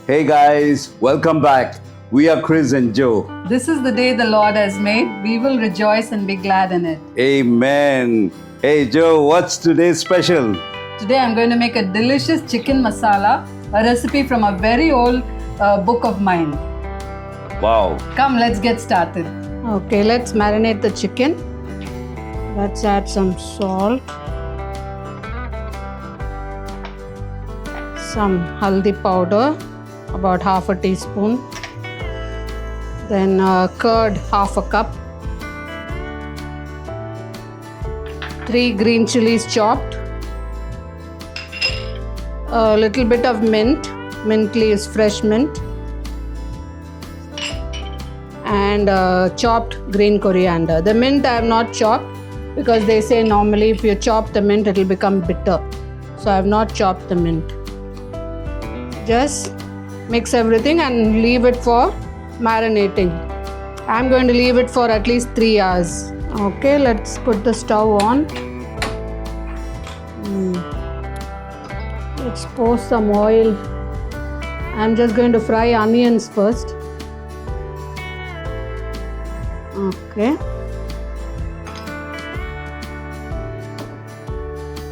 Hey guys, welcome back. We are Chris and Joe. This is the day the Lord has made. We will rejoice and be glad in it. Amen. Hey Joe, what's today's special? Today I'm going to make a delicious chicken masala, a recipe from a very old book of mine. Wow. Come, let's get started. Okay, let's marinate the chicken. Let's add some salt, some haldi powder, about half a teaspoon, then curd, half a cup, 3 green chilies chopped, a little bit of mint. Mint leaves, fresh mint, and chopped green coriander. The mint I have not chopped because they say normally if you chop the mint it will become bitter. So I have not chopped the mint. Just mix everything and leave it for marinating. I am going to leave it for at least 3 hours. Okay, let's put the stove on. Let's pour some oil. I am just going to fry onions first. Okay.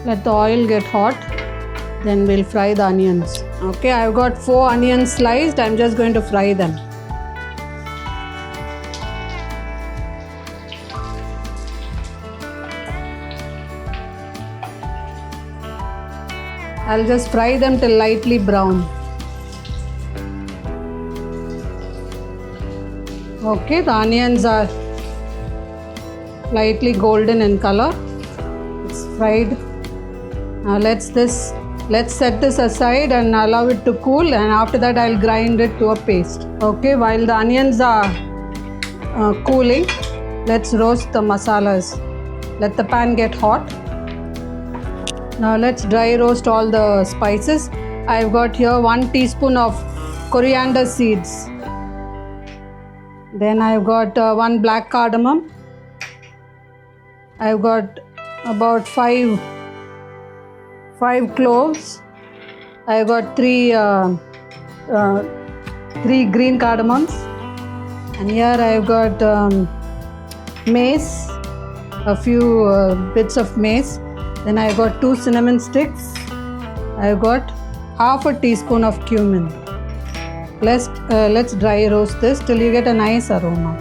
Let the oil get hot, then we'll fry the onions. Okay, I've got 4 onions sliced. I'm just going to fry them. I'll just fry them till lightly brown. Okay, the onions are lightly golden in color. It's fried. Now let's set this aside and allow it to cool, and after that I'll grind it to a paste. Okay, while the onions are cooling, let's roast the masalas. Let the pan get hot. Now let's dry roast all the spices. I've got here 1 teaspoon of coriander seeds. Then I've got 1 black cardamom. I've got about 5 cloves. I've got 3 green cardamoms. And here I've got mace, a few bits of mace. Then I've got 2 cinnamon sticks. I've got half a teaspoon of cumin. Let's dry roast this till you get a nice aroma.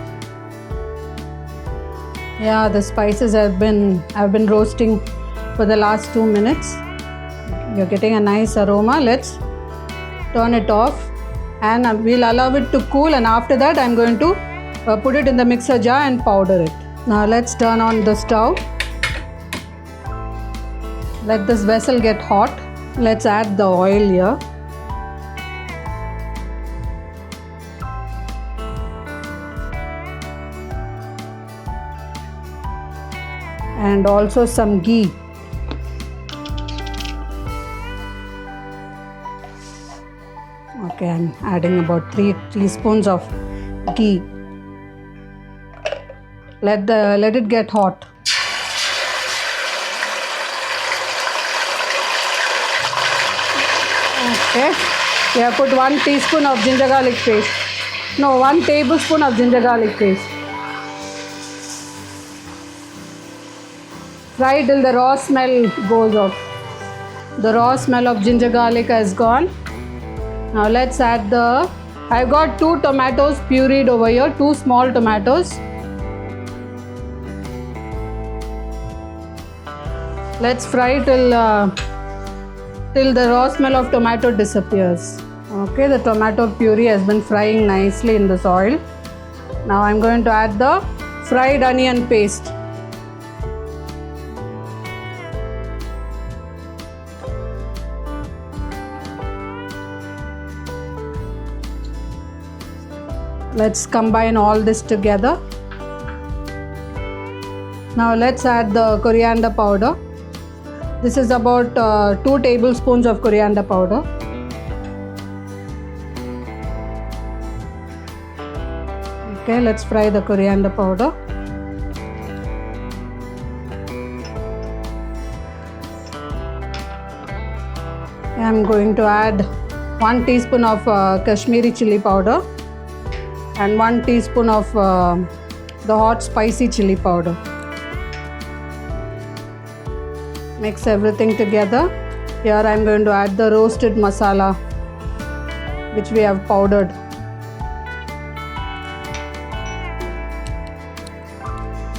Yeah, the spices I've been roasting for the last 2 minutes. You're getting a nice aroma. Let's turn it off and we'll allow it to cool, and after that I'm going to put it in the mixer jar and powder it. Now let's turn on the stove. Let this vessel get hot. Let's add the oil here. And also some ghee. Okay, I'm adding about 3 teaspoons of ghee. Let it get hot. Okay, we have put 1 teaspoon of ginger garlic paste. No, 1 tablespoon of ginger garlic paste. Fry till the raw smell goes off. The raw smell of ginger garlic has gone. Now let's add I've got 2 tomatoes pureed over here, 2 small tomatoes. Let's fry till the raw smell of tomato disappears. Okay, the tomato puree has been frying nicely in this oil. Now I'm going to add the fried onion paste. Let's combine all this together. Now let's add the coriander powder. This is about 2 tablespoons of coriander powder. Okay, let's fry the coriander powder. I'm going to add 1 teaspoon of Kashmiri chili powder and 1 teaspoon of the hot spicy chili powder. Mix everything together. Here I am going to add the roasted masala which we have powdered.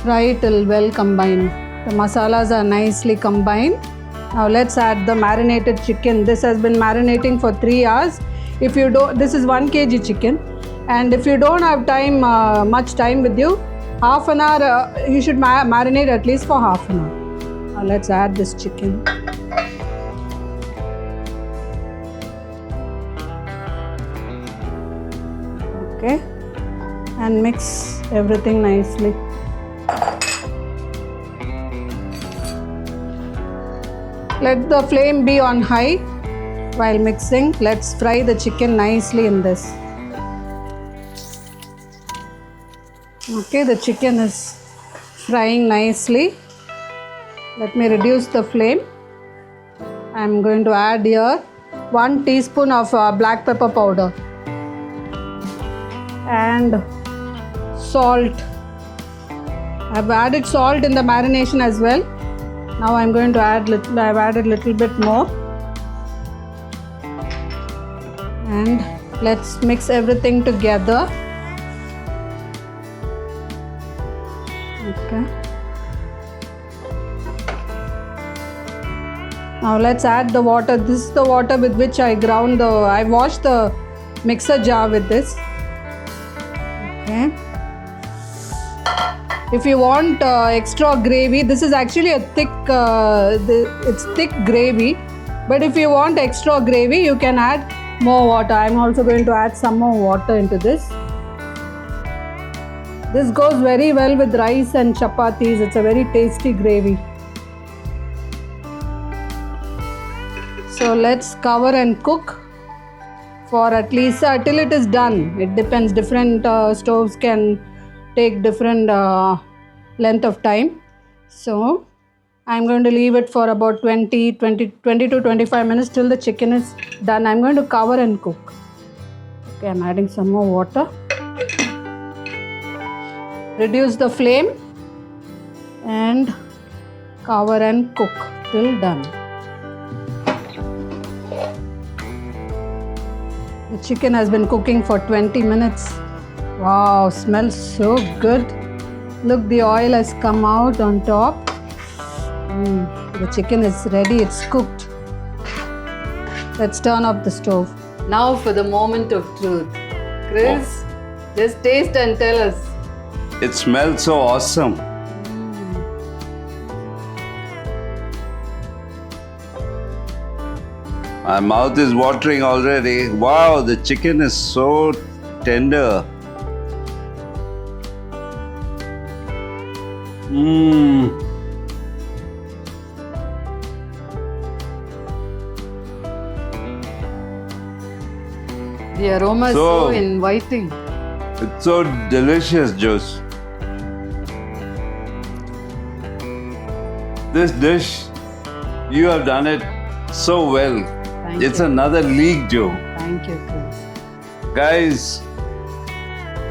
Fry till well combined. The masalas are nicely combined. Now let's add the marinated chicken. This has been marinating for 3 hours. If you don't, this is 1 kg chicken, and if you don't have time, much time with you, half an hour you should marinate at least for half an hour. Now let's add this chicken. Okay, and mix everything nicely. Let the flame be on high while mixing. Let's fry the chicken nicely in this. Okay, the chicken is frying nicely. Let me reduce the flame. I am going to add here 1 teaspoon of black pepper powder and salt. I have added salt in the marination as well. Now I am going to add little. I have added little bit more, and let's mix everything together. Okay. Now let's add the water. This is the water with which I ground the. I washed the mixer jar with this. Okay. If you want extra gravy, this is actually a thick, it's thick gravy. But if you want extra gravy, you can add more water. I'm also going to add some more water into this. This goes very well with rice and chapathis. It's a very tasty gravy. So let's cover and cook for at least till it is done. It depends. Different stoves can take different length of time. So I'm going to leave it for about 20 to 25 minutes till the chicken is done. I'm going to cover and cook. Okay, I'm adding some more water. Reduce the flame and cover and cook till done. The chicken has been cooking for 20 minutes. Wow, smells so good. Look, the oil has come out on top. The chicken is ready, it's cooked. Let's turn off the stove. Now for the moment of truth. Chris, just taste and tell us. It smells so awesome. My mouth is watering already. Wow, the chicken is so tender. The aroma is so inviting. It's so delicious, Jose. This dish, you have done it so well. It's another league, Joe. Thank you, Chris. Guys,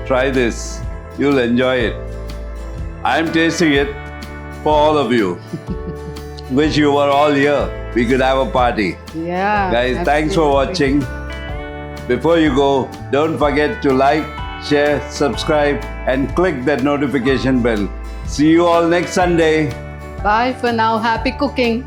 try this. You'll enjoy it. I'm tasting it for all of you. Wish you were all here. We could have a party. Yeah. Guys, thanks for watching. Before you go, don't forget to like, share, subscribe, and click that notification bell. See you all next Sunday. Bye for now. Happy cooking.